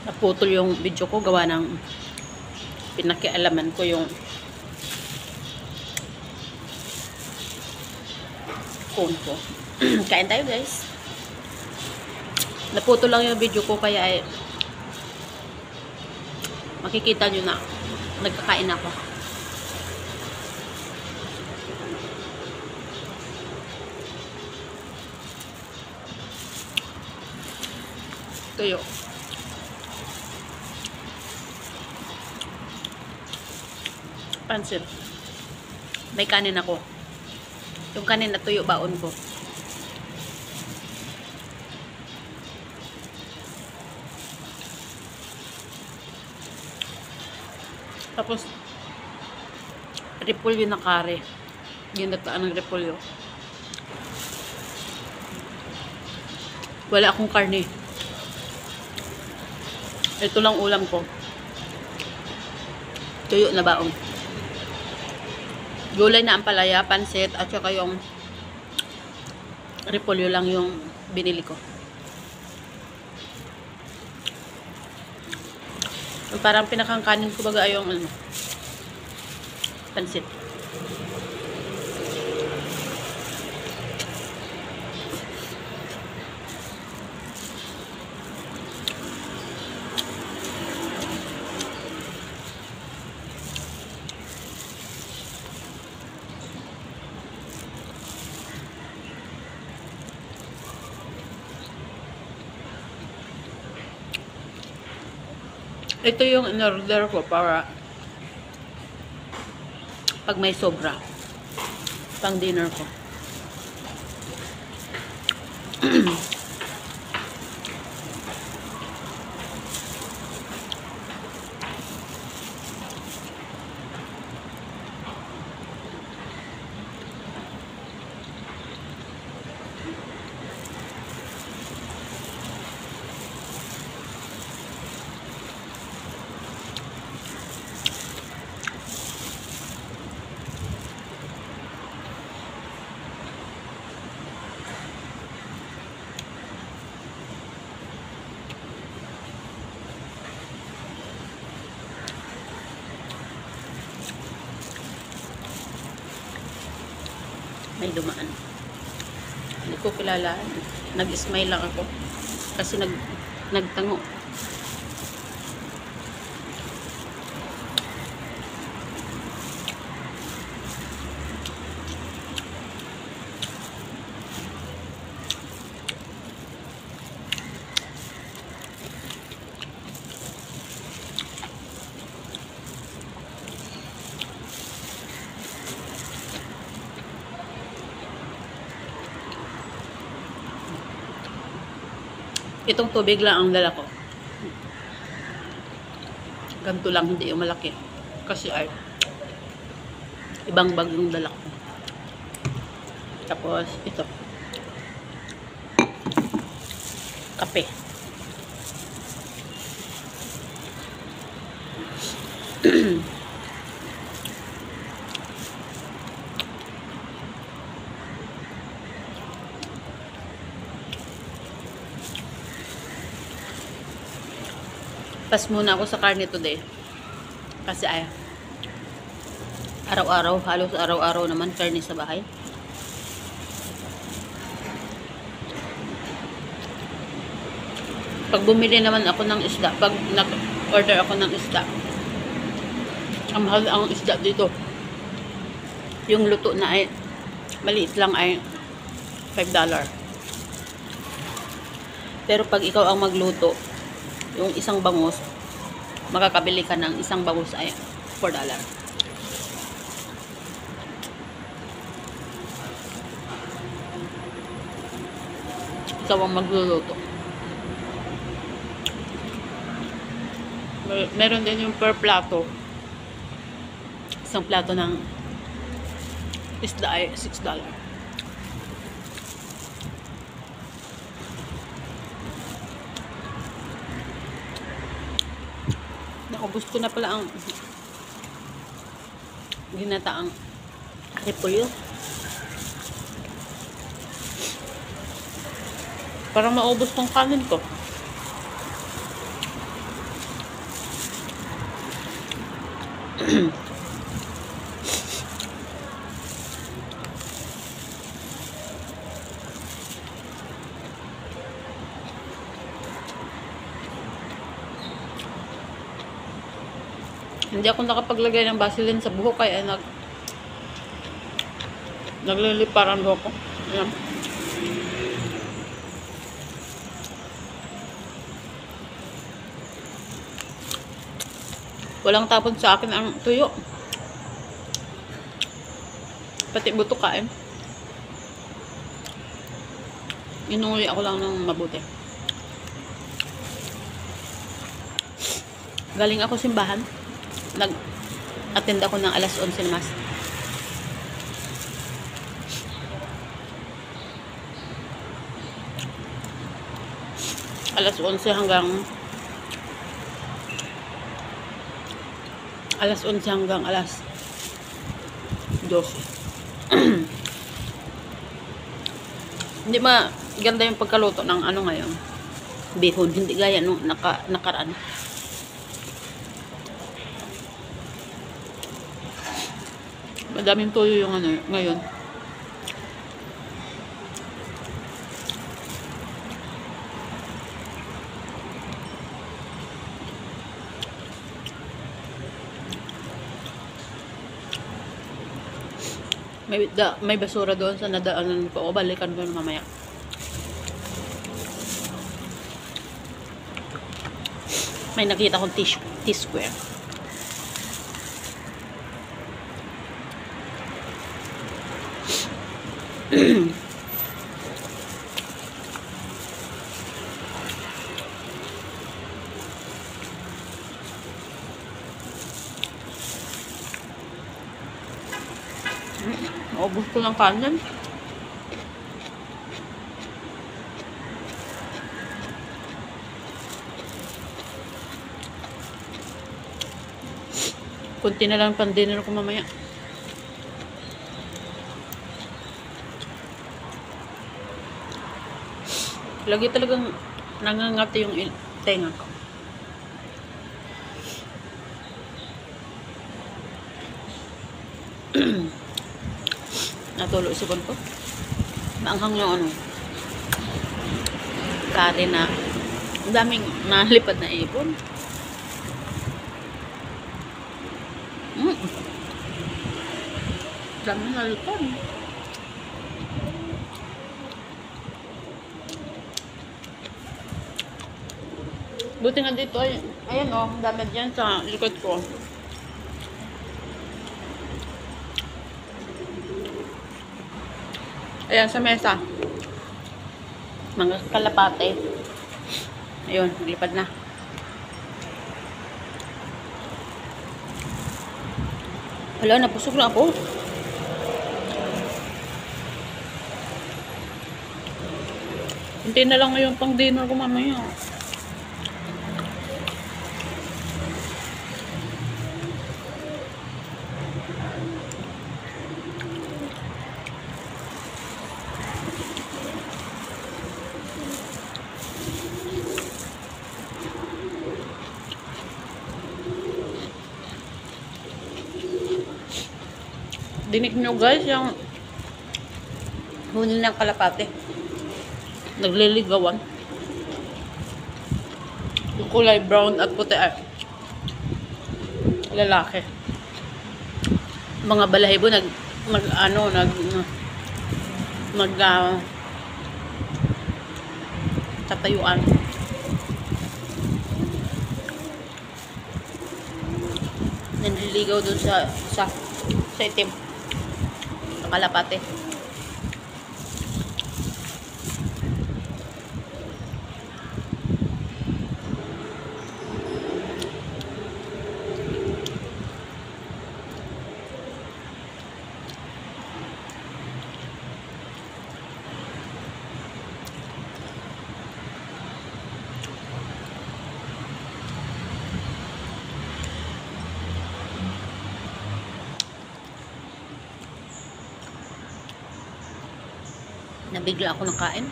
naputol yung video ko gawa ng pinakialaman ko yung phone ko. Kain tayo guys. Naputol lang yung video ko kaya ay makikita nyo na nagkakain ako. Tuyo. Pansit. May kanin ako. Yung kanin na tuyo baon ko. Tapos repolyo na kare. Yung nataan ng repolyo. Wala akong karne. Ito lang ulam ko. Tuyo na baon. Gulay na ampalaya, pansit, at saka yung repolyo lang yung binili ko. Parang pinakangkanin ko baga yung ano, pansit. Ito yung in-order ko para pag may sobra pang dinner ko. May dumaan. Hindi ko kilala. Nag-smile lang ako. Kasi nagtango. Itong tubig lang ang dala ko. Ganito lang, hindi yung malaki. Kasi ay ibang bag yung dala ko. Tapos ito. Kape. Pas muna ako sa karne today. Kasi ay araw-araw, halos araw-araw naman karne sa bahay. Pag bumili naman ako ng isda, pag nag-order ako ng isda, ang mahal ang isda dito. Yung luto na ay maliit lang ay $5. Pero pag ikaw ang magluto, yung isang bangus, makakabili ka ng isang bangus ay $4. Ikaw ang magluluto. Meron din yung per plato. Isang plato ng isda ay $6. Naubos ko na pala ang ginataang repolyo. Parang maubos tong kanin ko. Hindi ako nakapaglagay ng Vaseline sa buhok kaya nagliliparan buhok ko. Ayan. Walang tapon sa akin ang tuyo. Pati buto kain. Inuwi ako lang ng mabuti. Galing ako simbahan. Nag-attend ako ng alas 11 na mas. Alas 11 hanggang alas 11 hanggang alas 12. Hindi ganda yung pagkaluto ng ano ngayon. Bihon. Hindi gaya nung nakaraan. Madaming tuyo yung ano ngayon. May basura doon sa nadaanan ko. O, balikan ko mamaya. May nakita akong T-square. Ubus ko ng kanin. Kunti na lang pang dinner ko mamaya. Lagi talagang nangangati yung tenga ko. Natulo isipon ko. Maanghang yung ano. Kari na. Ang daming nalipad na ibon. Daming nalipad. Buti nga dito. Ayan o. Dami dyan sa likod ko. Ayan, sa mesa. Mga kalapate. Ayun, naglipad na. Wala, napusok na ako. Hindi na lang ngayon pang dinner ko mamaya. Dinig nyo guys, yung huni ng kalapate. Nagliligawan. Yung kulay brown at puti ay lalaki. Mga balahibo tatayuan. Nanliligaw dun sa itim. Kalapate. Nabigla ako ng kain.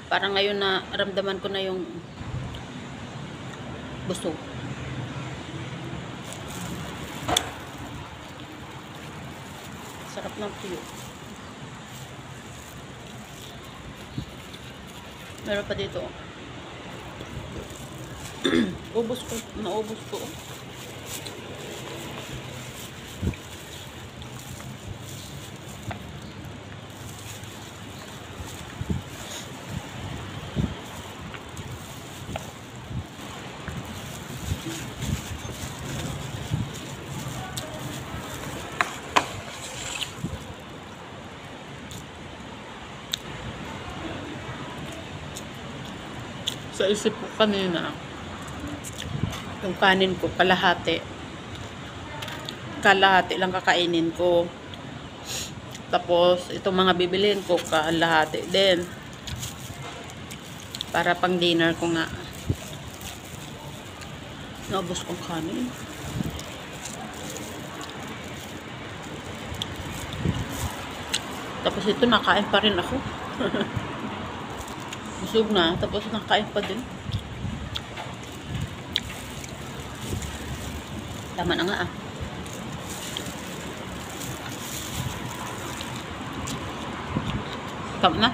Parang ngayon na ramdaman ko na yung Busog. Sarap ng tuyo. Meron pa dito. Ubus ko. Naubos ko. Sa isip ko kanina, yung kanin ko, kalahati. Kalahati lang kakainin ko. Tapos, itong mga bibilhin ko, kalahati din. Para pang dinner ko nga. Naubos kong kanin. Tapos ito, nakain pa rin ako. Busog na, tapos nakain pa din. Tama na nga ah. Tama na.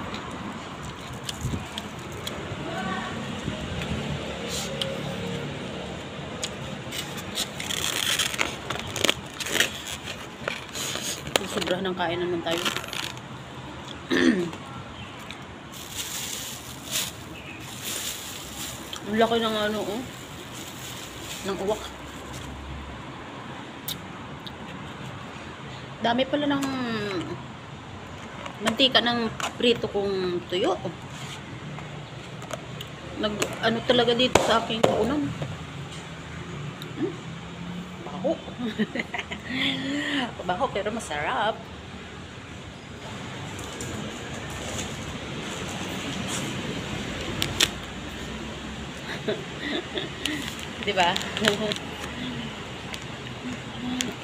Sobrang ng kain naman tayo. Ang laki ng ano, oh. Ng uwak. Dami pala ng mantika ng prito kong tuyo. Ano talaga dito sa aking ulam. Baho. Baho pero masarap. Diba?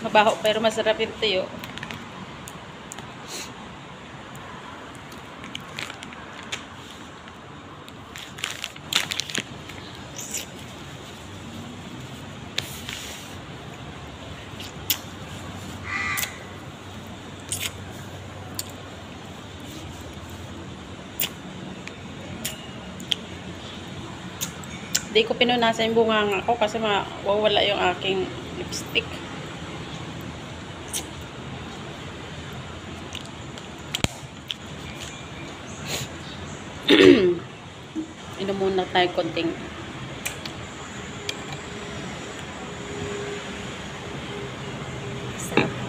Mabaho pero masarap yung tuyo. Hindi ko pinunasan yung bunganga ko kasi mawawala yung aking lipstick. Inom muna tayo konting sarap.